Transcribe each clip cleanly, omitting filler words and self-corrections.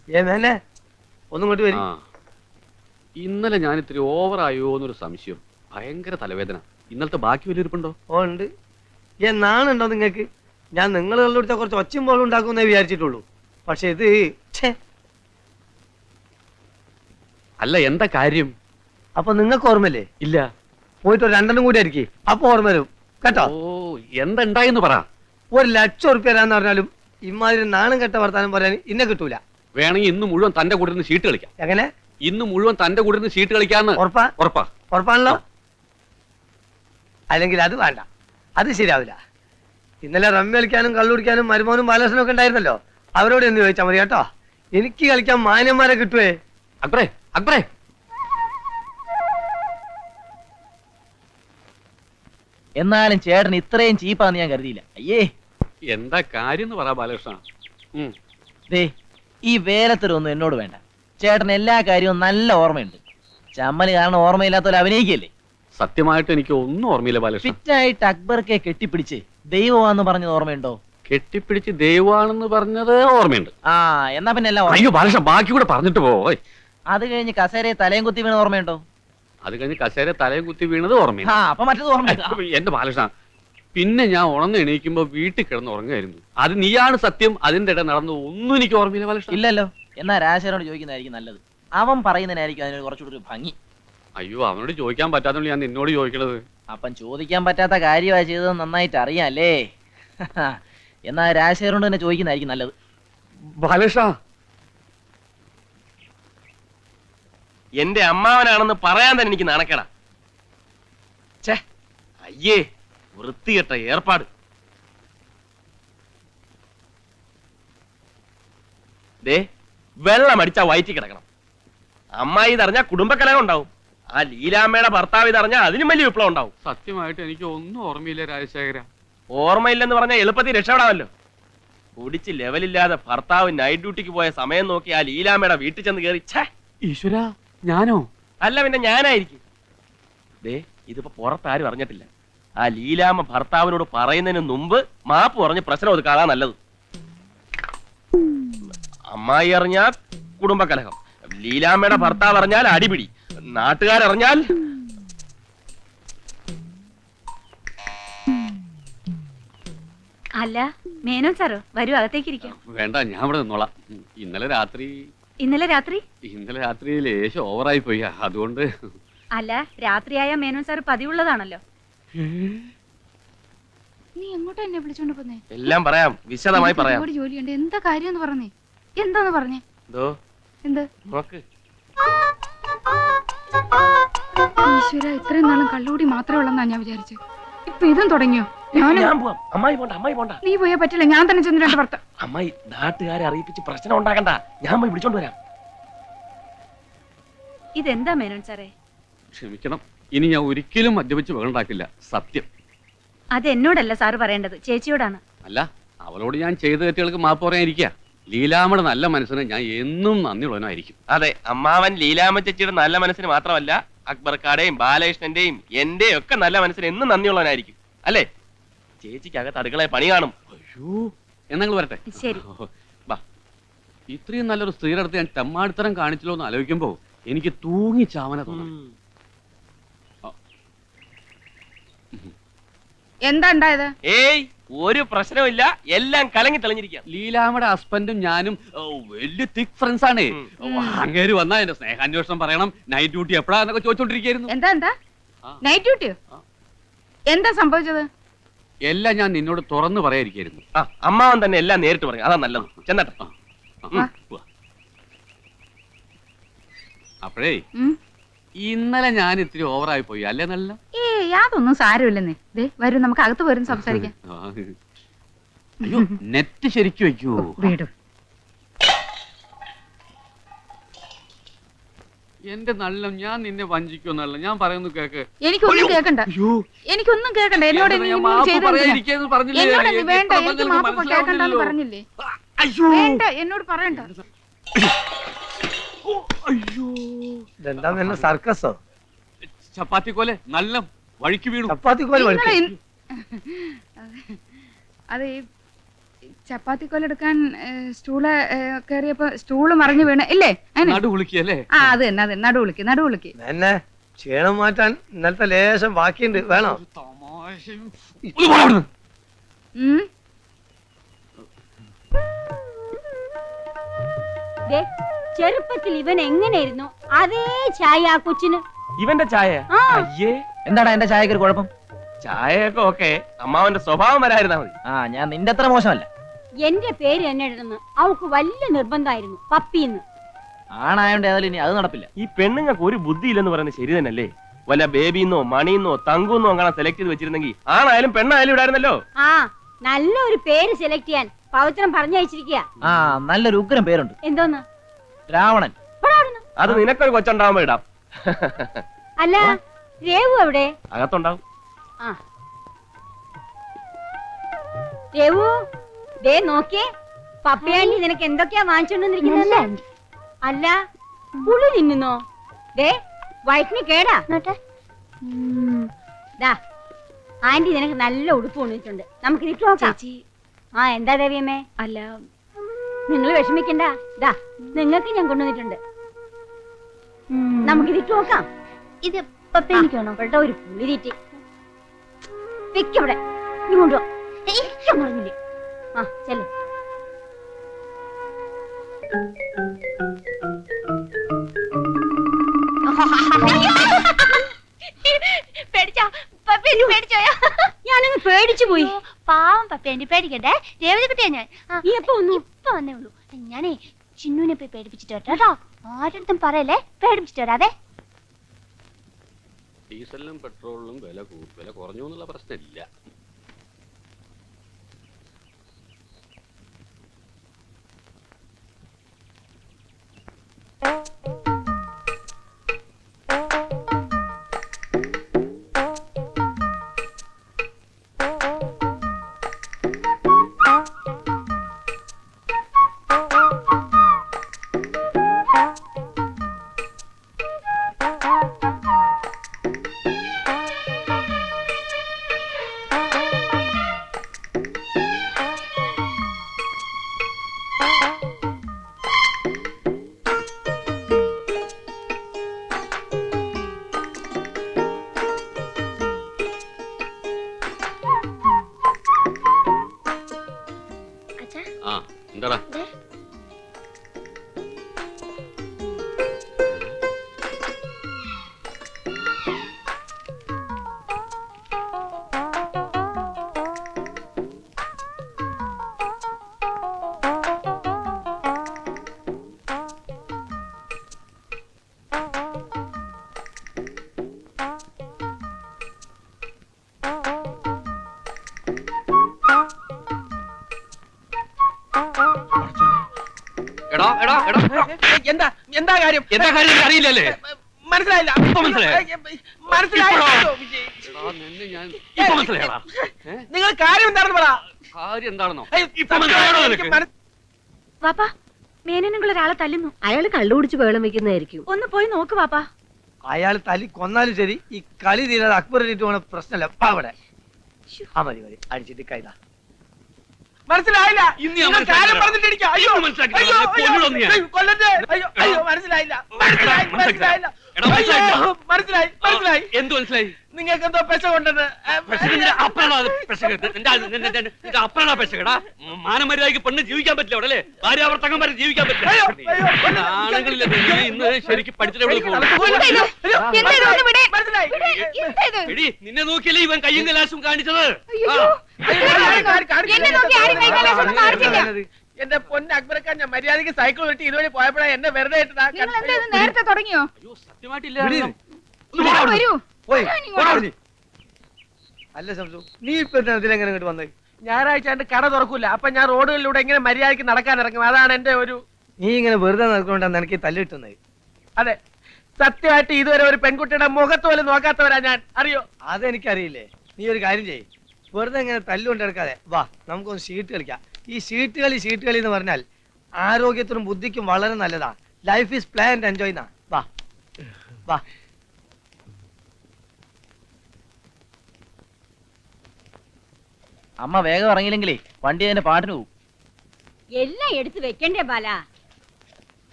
മേനെ ഒന്നും ഇങ്ങോട്ട് വരും. ഇന്നലെ ഞാൻ ഇത്തിരി ഓവറായോ എന്നൊരു സംശയം. ഭയങ്കര തലവേദന. ഇന്നലത്തെ ബാക്കി വലിയൊരുപ്പുണ്ടോ? ഓ ഉണ്ട്. നാണുണ്ടോ നിങ്ങൾക്ക്? ഞാൻ നിങ്ങൾ കണ്ടുപിടിച്ച കുറച്ച് ഒച്ചയും പോലും ഉണ്ടാക്കുമെന്നേ വിചാരിച്ചിട്ടുള്ളൂ. പക്ഷെ ഇത് അല്ല, എന്താ കാര്യം? അപ്പൊ നിങ്ങൾക്ക് ഓർമ്മല്ലേ? ഇല്ല. പോയിട്ട് ഒരു 2 കൂടി ആയിരിക്കും, അപ്പൊ ഓർമ്മ വരും കേട്ടോ. ഓ, എന്തുണ്ടായെന്ന് പറ. 1,00,000 ഉറുപ്പ്യ തരാന്ന് പറഞ്ഞാലും ഇമാതിരി നാണം കെട്ട വർത്താനം പറയാൻ ഇന്നെ കിട്ടൂല. വേണമെങ്കിൽ ഇന്ന് മുഴുവൻ തന്റെ കൂടെ നിന്ന് ഷീട്ട് കളിക്കാം. എങ്ങനെ? ഇന്ന് മുഴുവൻ തന്റെ കൂടെ നിന്ന് ഷീട്ട് കളിക്കാന്ന്. ഉറപ്പാ? ഉറപ്പാ. ഉറപ്പാണല്ലോ. അല്ലെങ്കിൽ അത് വേണ്ട, അത് ശരിയാവില്ല. ഇന്നലെ റമ്മി കളിക്കാനും കള്ളുടിക്കാനും മരുമോനും ബാലകൃഷ്ണനും ഒക്കെ ഉണ്ടായിരുന്നല്ലോ, അവരോട് എന്ന് ചോദിച്ചാൽ മതി കേട്ടോ. എനിക്ക് കളിക്കാൻ മാന്യന്മാരെ കിട്ടുവേ. അക്ബറേ, അക്ബറേ. എന്നാലും ചേട്ടൻ ഇത്രയും ചീപ്പാന്ന് ഞാൻ കരുതിയില്ല. അയ്യേ, എന്താ കാര്യം പറ ബാലകൃഷ്ണ. ദേ, ഈ വേലത്തരൊന്നും എന്നോട് വേണ്ട. ചേട്ടൻ എല്ലാ കാര്യവും നല്ല ഓർമ്മയുണ്ട്. ചമ്മല് കാരണം ഓർമ്മയില്ലാത്തവരെ അഭിനയിക്കല്ലേ. സത്യമായിട്ട് എനിക്ക് ഒന്നും ഓർമ്മയില്ല ബാലകൃഷ്ണ. ഫിറ്റായിട്ട് അക്ബർക്കെ കെട്ടിപ്പിടിച്ച് ദൈവമാണെന്ന് പറഞ്ഞത് ഓർമ്മയുണ്ടോ? കെട്ടിപ്പിടിച്ച് ദൈവമാണെന്ന് പറഞ്ഞത് ഓർമ്മയുണ്ട്. ആ, എന്നാ പിന്നെ എല്ലാം അയ്യോ ബാലകൃഷ്ണ, ബാക്കി കൂടെ പറഞ്ഞിട്ട് പോ. അത് കഴിഞ്ഞ് കസേരയെ തലയും കുത്തി വീണത് ഓർമ്മയുണ്ടോ? അത് കഴിഞ്ഞ് കസേര തലയും കുത്തി വീണത് ഓർമ്മയില്ല. അപ്പൊ മറ്റത് ഓർമ്മ. എന്റെ ബാലകൃഷ്ണ, പിന്നെ ഞാൻ ഉണർന്ന് എണീക്കുമ്പോ വീട്ടിൽ കിടന്ന് ഉറങ്ങായിരുന്നു. അത് നീയാണ് സത്യം. അതിന്റെ ഇടയിൽ നടന്നു ഒന്നും എനിക്ക് ഓർമ്മയില്ല ബാലകൃഷ്ണ. ഇല്ലല്ലോ. എന്നാ രാജശേഖരനോട് ചോദിക്കുന്നതായിരിക്കും നല്ലത്. അവൻ പറയുന്നതിനായിരിക്കും അതിന് കുറച്ചുകൂടി ഒരു ഭംഗി. അയ്യോ, അവനോട് ചോദിക്കാൻ പറ്റാത്തോണ്ട് ഞാൻ നിന്നോട് ചോദിക്കണത്. അപ്പം ചോദിക്കാൻ പറ്റാത്ത കാര്യമാണ് ചെയ്തത് നന്നായിട്ട് അറിയാല്ലേ. എന്നാ രാജശേഖരനോട് തന്നെ ചോദിക്കുന്നതായിരിക്കും നല്ലത്. ബാലകൃഷ്ണ, എന്റെ അമ്മാവനാണെന്ന് പറയാൻ തന്നെ എനിക്ക് നാണക്കേടാ. ഛേ, അയ്യേ, വൃത്തികെട്ട ഏർപ്പാട്. ദേ, വെള്ളം അടിച്ചാ വയറ്റി കിടക്കണം. അമ്മായി ഇതറിഞ്ഞാ കുടുംബക്കലഹം ഉണ്ടാവും. ആ ലീലാമ്മയുടെ ഭർത്താവ് ഇതറിഞ്ഞാ അതിനും വലിയ വിപ്ലവം ഉണ്ടാവും. സത്യമായിട്ട് എനിക്ക് ഒന്നും ഓർമ്മയില്ല രാജശേഖര. ഓർമ്മയില്ലെന്ന് പറഞ്ഞാൽ എളുപ്പത്തിൽ രക്ഷപ്പെടാമല്ലോ. കുടിച്ച് ലെവലില്ലാതെ ഭർത്താവ് നൈറ്റ് ഡ്യൂട്ടിക്ക് പോയ സമയം നോക്കി ആ ലീലാമ്മയുടെ വീട്ടിൽ ചെന്ന് കയറി. ഛേ, ഈശ്വര, ഞാനോ? അല്ല പിന്നെ ഞാനായിരിക്കും. ദേ, ഇതിപ്പോ പുറത്താരും അറിഞ്ഞിട്ടില്ല. ആ ലീലാമ്മ ഭർത്താവിനോട് പറയുന്നതിന് മുമ്പ് മാപ്പ് പറഞ്ഞ് പ്രശ്നം ഒതുക്കാതാ നല്ലത്. അമ്മായി അറിഞ്ഞാൽ കുടുംബകലഹം, ലീലാമ്മയുടെ ഭർത്താവ് അറിഞ്ഞാൽ അടിപിടി, നാട്ടുകാരറിഞ്ഞാൽ അല്ല മേനോൻ സാറോ, വരൂ അകത്തേക്ക് ഇരിക്കാം. വേണ്ട, ഞാൻ ഇവിടെ നിന്നോളാം. ഇന്നലെ രാത്രി ലേശം ഓവറായി പോയി, അതുകൊണ്ട്. അല്ല, രാത്രിയായ മേനോൻ സാർ പതിവുള്ളതാണല്ലോ. നീ എങ്ങോട്ടാ എന്നെ വിളിച്ചോണ്ട് പോന്നേ? എല്ലാം പറയാം, വിശദമായി പറയാം. ജോലിയുണ്ട്. എന്താ കാര്യം പറഞ്ഞേ? എന്താന്ന് പറഞ്ഞേ? എന്ത് നോക്ക്. ഈശ്വര, ഇത്രയും നാളും കള്ളുകൂടി മാത്രമേ ഉള്ളെന്നാ ഞാൻ വിചാരിച്ചു. ഇപ്പൊ ഇതും തുടങ്ങിയോ? അമ്മായി പോണ്ട. നീ പോയാ പറ്റില്ല, ഞാൻ തന്നെ ചെന്ന് 2 ഭർത്ത. അമ്മായി നാട്ടുകാരെ അറിയിപ്പിച്ച് പ്രശ്നം ഉണ്ടാക്കണ്ട. ഞാൻ പോയി വിളിച്ചോണ്ട് വരാം. ഇതെന്താ മേനോൻ സാറേ? ക്ഷമിക്കണം, ഇനി ഞാൻ ഒരിക്കലും മദ്യപിച്ച് വേണ്ടാക്കില്ല, സത്യം. അത് എന്നോടല്ല സാറ് പറയേണ്ടത്, ചേച്ചിയോടാണ്. അല്ല, അവളോട് ഞാൻ ചെയ്ത തെറ്റുകൾക്ക് മാപ്പ് പറയാനിരിക്കുക. ലീലാമ്മയുടെ നല്ല മനസ്സിന് ഞാൻ എന്നും നന്ദിയുള്ളവനായിരിക്കും. അതെ, അമ്മാവൻ ലീലാമ്മ ചേച്ചിയുടെ നല്ല മനസ്സിന് മാത്രമല്ല, അക്ബർക്കാടെയും ബാലകൃഷ്ണന്റെയും എന്റെയും ഒക്കെ നല്ല മനസ്സിന് എന്നും നന്ദിയുള്ളവനായിരിക്കും. അല്ലേ? ചേച്ചിക്കകത്ത് അടുക്കളെ പണി കാണും. അയ്യോ, എന്നങ്ങൾ വരട്ടെ. ശരി. ഇത്രയും നല്ലൊരു സ്ത്രീയുടെ അടുത്ത് ഞാൻ തെമ്മാടിത്തരം കാണിച്ചല്ലോ എന്ന് ആലോചിക്കുമ്പോ എനിക്ക് തൂങ്ങി ചാവന തോന്നുന്നു. എന്താ ഉണ്ടായത്? ഏയ്, ഒരു പ്രശ്നമില്ല, എല്ലാം കലങ്ങി തെളിഞ്ഞിരിക്കുക. ലീലാമ്മയുടെ ഹസ്ബൻഡും ഞാനും വലിയ തിക് ഫ്രണ്ട്സ് ആണ്. അങ്ങേര് വന്നാ എന്റെ സ്നേഹാന്വേഷണം പറയണം, നൈറ്റ് ഡ്യൂട്ടി എപ്പോഴാന്നൊക്കെ ചോദിച്ചോണ്ടിരിക്കുന്നു. എന്താ നൈറ്റ് ഡ്യൂട്ടിയോ? എന്താ സംഭവിച്ചത്? എല്ലാം ഞാൻ നിന്നോട് തുറന്നു പറയാതിരിക്കായിരുന്നു. അമ്മാവൻ തന്നെ എല്ലാം നേരിട്ട് പറയും, അതാ നല്ലത്. ചെന്നട്ടെ. അപ്പോഴേ ഇന്നലെ ഞാൻ ഇത്തിരി ഓവറായി പോയി അല്ലേ? നല്ല യാതൊന്നും സാരമില്ലെന്നേ. വരും, നമുക്ക് അകത്ത് വരും സംസാരിക്കാം. അയ്യോ, നെറ്റ് ശരിക്കും വെക്കൂ. എന്റെ നല്ല, ഞാൻ നിന്നെ വഞ്ചിക്കൊന്നല്ല, ഞാൻ പറയുന്നു കേക്ക്. എനിക്കൊന്നും കേക്കണ്ട, എനിക്കൊന്നും കേക്കണ്ട. എന്നോട് വേണ്ട, എനിക്ക് മാപ്പ് കേൾക്കണ്ടെന്ന് പറഞ്ഞില്ലേ? വേണ്ട, എന്നോട് പറയണ്ട. ഇതെന്താ സർക്കസോ? ചപ്പാത്തി പോലെ നല്ല വഴിക്ക് വീണു. ചപ്പാത്തി പോലെ അത് ചപ്പാത്തിക്കൊലെടുക്കാൻ സ്റ്റൂള് കയറിയപ്പോ സ്റ്റൂള് മറിഞ്ഞു വീണ് ഇല്ലേ അതിന്? നടു വിളിക്കല്ലേ ആ അത് തന്നെ അത് നടുവിളിക്ക് നടുവിളിക്ക്. എന്നെ ക്ഷീണം മാറ്റാൻ ഇന്നലത്തെ ലേശം ബാക്കിയുണ്ട്, വേണോ? ഉം. ദേ, ചെറുപ്പത്തിൽ ഇവൻ എങ്ങനെയായിരുന്നു അതേ ചായ ആ കൊച്ചിന്. ഇവന്റെ ചായ ആ. അയ്യേ എന്താടാ എന്റെ ചായക്ക് ഒരു കുഴപ്പം? ചായയൊക്കെ ഓക്കെ, അമ്മാവന്റെ സ്വഭാവം വരായിരുന്നാ മതി. ആ ഞാൻ നിന്റെ അത്ര മോശമല്ല. എന്റെ പേര് തന്നെ ഇടുന്നു അവൾക്ക് വലിയ നിർബന്ധമായിരുന്നു, പപ്പിന്ന്. ആണായോണ്ട് ഏതായാലും ഇനി അത് നടപ്പില്ല. ഈ പെണ്ണുങ്ങൾക്ക് ഒരു ബുദ്ധിയില്ലെന്ന് പറയുന്നത് ശരി തന്നെയല്ലേ? വല്ല ബേബിന്നോ മണിന്നോ തങ്കുന്നോ അങ്ങനെ സെലക്ട് ചെയ്ത് വെച്ചിരുന്നെങ്കിൽ ആണായാലും പെണ്ണായാലും ഇടായിരുന്നല്ലോ. ആ നല്ലൊരു പേര് സെലക്ട് ചെയ്യാൻ പവിത്രം പറഞ്ഞയച്ചിരിക്കുക. ആ നല്ലൊരു ഉഗ്രം പേരുണ്ട്, എന്തോന്ന്? രാവണൻ. അത് നിനക്കൊരു കൊച്ചുണ്ടാവുമ്പോ ഇടാം. അല്ല രേവു എവിടെ? അകത്തുണ്ടാവും. ആ രേവു, ദേ നോക്കിയേ, പപ്പയാണ്ടി നിനക്ക് എന്തൊക്കെയാ വാങ്ങിച്ചോണ്ടിരിക്കുന്നത്? അല്ല പുളി തിന്നുന്നോ? ദേ വയറ്റിന് കേടാ. ദാ ആന്റി നിനക്ക് നല്ല ഉടുപ്പ് കൊണ്ടിട്ടുണ്ട്, നമുക്ക് ഇതിട്ട് നോക്കാം. ആ എന്താ ദേവിയമ്മേ? അല്ല നിങ്ങൾ വിഷമിക്കണ്ട, ദാ നിങ്ങൾക്ക് ഞാൻ കൊണ്ടുവന്നിട്ടുണ്ട്, നമുക്ക് ഇതിട്ട് നോക്കാം. ഇത് പപ്പയാണ്ടിക്കാണോ? ഇവിടെ ഒരു പുളി തീറ്റി വെക്കവിടെ, നീ കൊണ്ടുപോ. പറഞ്ഞില്ലേ? ആ ചെല്ലു. ഞാനങ്ങ് പേടിച്ചു പോയി. പാവം പപ്പേന്റെ പേടിക്കട്ടെ, രേവതി കുട്ടിയാ ഞാൻ. നീ എപ്പോ വന്നു? ഇപ്പൊ വന്നേ ഉള്ളൂ. ഞാനേ ചിന്നുവിനെ പോയി പേടിപ്പിച്ചിട്ട് വരട്ടെ കേട്ടോ. ആരടുത്തും പറയല്ലേ, പേടിപ്പിച്ചിട്ട് വരാതെ. ഡീസലിനും പെട്രോളിനും വില കുറഞ്ഞു എന്നുള്ള പ്രശ്നമില്ല. ആ എന്താടാ? എന്താ എന്താ കാര്യം? എന്താ കാര്യം അറിയില്ലല്ലേ? മനസ്സിലായില്ല. ഇപ്പൊ മനസ്സിലായോ? മനസ്സിലായില്ല. നിങ്ങൾ കാര്യം എന്താണെന്ന് പറ. കാര്യം എന്താണെന്നോ? ഇപ്പൊ മനസ്സിലായോ നിനക്ക്? വാപ്പാ, മേനനുള്ള ഒരാളെ തല്ലുന്നു. അയാള് കള്ളുകുടിച്ച് വേളം വെക്കുന്നതായിരിക്കും. ഒന്ന് പോയി നോക്ക് വാപ്പാ. അയാൾ തല്ലി കൊന്നാലും ശരി, ഈ കളി തീരാതെ അക്ബറിട്ട് പോണ പ്രശ്നമല്ല. അവിടെ ആ മതി മതി അടിച്ചിട്ട് കൈതാ. മനസ്സിലായില്ല. ഇന്ന് ഞാൻ നിങ്ങൾ കാര്യം മനസ്സിലാക്കി പറഞ്ഞിട്ടിരിക്കുക. അയ്യോ ഇന്ന് മനസ്സിലാക്കി അയ്യോ, തരാം. അയ്യോ, കൊല്ലണം ഞാൻ. അയ്യോ, കൊല്ലട്ടെ. അയ്യോ അയ്യോ മനസ്സിലായില്ല. മനസ്സിലായി മനസ്സിലായില്ല. എടാ, മനസ്സിലായില്ല. അയ്യോ, മനസ്സിലായി മനസ്സിലായി. എന്ത് മനസ്സിലായി? നിങ്ങൾക്ക് എന്തോ പെശ കൊണ്ടത്. മാനമര്യാദക്ക് പെണ്ണ് ജീവിക്കാൻ പറ്റില്ല അവിടെ അല്ലേ? ഭാര്യാവർത്തകം വരെ ജീവിക്കാൻ അയ്യോ, പറ്റില്ല. അയ്യോ, ആണെങ്കിലില്ല, നീ ഇന്ന് ശരിക്കും പഠിച്ചിട്ടേ പോകും. മനസ്സിലായി. എടി നിന്നെ നോക്കിയല്ലേ ഇവൻ കയ്യും കലാശവും കാണിച്ചത്. എന്റെ പൊന്ന് അക്ബറക്കാൻ, ഞാൻ മര്യാദക്ക് സൈക്കിൾ വെട്ടി ഇതുവഴി പോയപ്പോഴാണ് എന്നെ വെറുതെ നേരത്തെ തുടങ്ങിയോ? അയ്യോ സത്യമായിട്ടില്ല. വരൂ. പോയി അല്ല സംസു, നീ ഇപ്പൊ ഇതിലെങ്ങനെ ഇങ്ങോട്ട് വന്നത്? ഞായറാഴ്ച എന്റെ കട തുറക്കൂല, അപ്പൊ ഞാൻ റോഡുകളിലൂടെ എങ്ങനെ മര്യാദക്ക് നടക്കാൻ ഇറങ്ങും. അതാണ് എന്റെ ഒരു. നീ ഇങ്ങനെ വെറുതെ നടക്കൊണ്ടാണ് എനിക്ക് തല്ല് കിട്ടുന്നത്. അതെ, സത്യമായിട്ട് ഇതുവരെ ഒരു പെൺകുട്ടിയുടെ മുഖത്ത് പോലും നോക്കാത്തവരാ ഞാൻ, അറിയോ? അതെനിക്കറിയില്ലേ. നീ ഒരു കാര്യം ചെയ്യ്, വെറുതെ ഇങ്ങനെ തല്ലുകൊണ്ട് എടുക്കാതെ വാ, നമുക്കൊന്ന് ഷീട്ട് കളിക്കാം. ഈ ഷീട്ട് കളി എന്ന് പറഞ്ഞാൽ ആരോഗ്യത്തിനും ബുദ്ധിക്കും വളരെ നല്ലതാ. Life is play and enjoy എന്നാ. വാ വാ. അമ്മ വേഗം ഇറങ്ങിയില്ലെങ്കിലേ വണ്ടി അതിന്റെ പാട്ടിന് പോകും. എല്ലാം എടുത്ത് വെക്കണ്ടേ ബാല?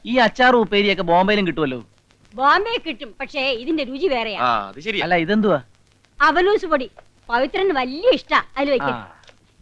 ഈ അച്ചാറും ഉപ്പേരിയൊക്കെ ബോംബെയിലും കിട്ടുമല്ലോ. ബോംബെ കിട്ടും, പക്ഷേ ഇതിന്റെ രുചി വേറെയാ. ആ അത് ശരിയാ. അല്ല ഇതെന്തുവാ? അവലൂസ് പൊടി പവിത്രന് വലിയ ഇഷ്ടാ. അതിൽ ആ, വെക്കും.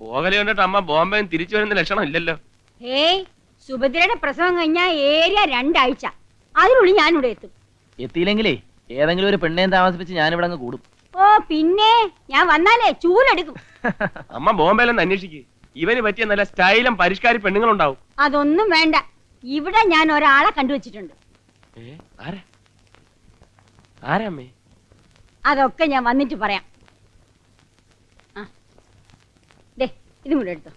പോകലെ കണ്ടിട്ട് അമ്മ ബോംബെ തിരിച്ചു വരുന്ന ലക്ഷണം ഇല്ലല്ലോ. ഏയ്, സുഭദ്രയുടെ പ്രസവം കഴിഞ്ഞാ ഏരിയ 2 ആഴ്ച, അതിനുള്ളിൽ ഞാനിവിടെ എത്തും. എത്തിയില്ലെങ്കിലേ ഏതെങ്കിലും ഒരു പെണ്ണേം താമസിപ്പിച്ച് ഞാനിവിടെ അങ്ങ് കൂടും. ഓ പിന്നെ ഞാൻ വന്നാലേ ചൂലെടുക്കും. അമ്മ ബോംബെയിലൊന്ന് അന്വേഷിക്ക്. ഇവന് പറ്റിയ നല്ല സ്റ്റൈലും പരിഷ്കാരി പെണ്ണുങ്ങളുണ്ടാവും. അതൊന്നും വേണ്ട, ഇവിടെ ഞാൻ ഒരാളെ കണ്ടുവച്ചിട്ടുണ്ട്. ആരാമ്മേ? അതൊക്കെ ഞാൻ വന്നിട്ട് പറയാം. ആ ദേ ഇതും കൂടെ എടുത്തോ.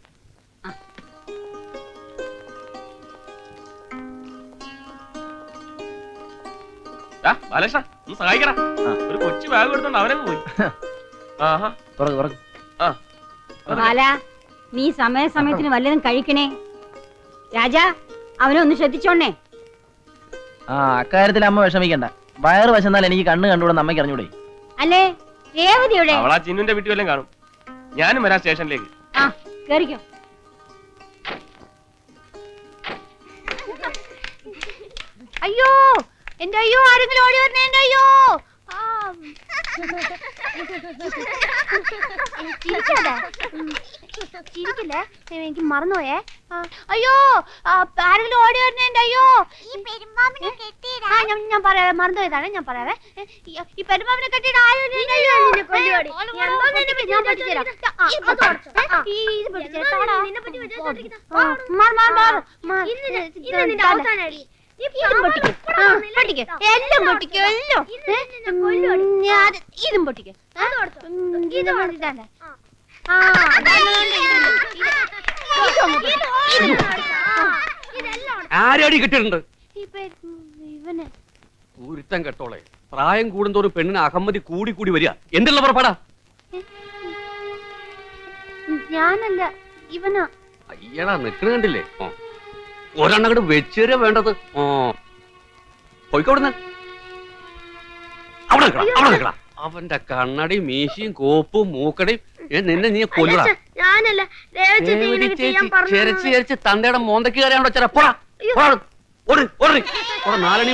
ബാലകൃഷ്ണ ഒന്ന് സഹായിക്കടാ. ഒരു കൊച്ചു ബാഗ് എടുത്തോണ്ട് അവനങ്ങ് പോയി. ആഹാ തുറക്ക് തുറക്ക്. ആ ബാല, നീ സമയത്തിന് വല്ലതും കഴിക്കണേ. രാജാ, അവനെ ഒന്ന് ശ്രദ്ധിച്ചോണേ. ആ, അക്കാര്യത്തിൽ അമ്മ വിഷമിക്കണ്ട. വയറ് വശന്നാൽ എനിക്ക് കണ്ണ് കണ്ടുകൂടെ അമ്മയ്ക്ക് അറിഞ്ഞൂടെ? അല്ലേ രേവതിയുടെ? അവളാ ചിന്നുന്റെ വീട്ടിൽ വല്ലതും കാണും. ഞാനും വരാം സ്റ്റേഷനിലേക്ക്. ആ കേറിക്കോ. അയ്യോ എന്റെ അയ്യോ, ആരെങ്കിലും ഓടി വരണേ എന്റെ അയ്യോ. ചിരിക്കല്ലേ, എനിക്ക് മറന്നുപോയേ. അയ്യോ, ആരെങ്കിലും ഓടി വരണേ എന്റെ അയ്യോ. ഞാൻ പറയാം, മറന്നുപോയതാണ്. ഞാൻ പറയാവേ, ഈ പെരുമാവിനെ കെട്ടിയിട്ട് ഇതും പൊട്ടിക്കോ, ഇതും പൊട്ടിക്കോ. ആരടി കിട്ടിയിട്ടുണ്ട്? ഇവന് ഒരുത്തം കെട്ടോളെ. പ്രായം കൂടുന്തോറും പെണ്ണിന് അഹമ്മതി കൂടി കൂടി വരിക. എന്തുള്ള പുറപ്പാടാ? ഞാനല്ല, ഇവനാ. അയ്യടാ നിക്കണ കണ്ടില്ലേ? ഒരെണ്ണം അങ്ങോട്ട് വെച്ചേരാ വേണ്ടത്. പോയിക്കോടുന്ന് അവിടെ നിക്കടാ, അവിടെ നിക്കടാ. അവന്റെ കണ്ണടയും മീശയും കോപ്പും മൂക്കടയും നിന്നെ നീ കൊല്ലടാ. ഞാനല്ല, ചെരച്ച് ചെരച്ച് തന്തയുടെ മോന്തയ്ക്ക് കയറിയാണോ ചെറ? പോടാ, 4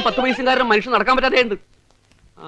10 പൈസക്കാരൻ മനുഷ്യൻ നടക്കാൻ പറ്റാതെ ഉണ്ട്. ആ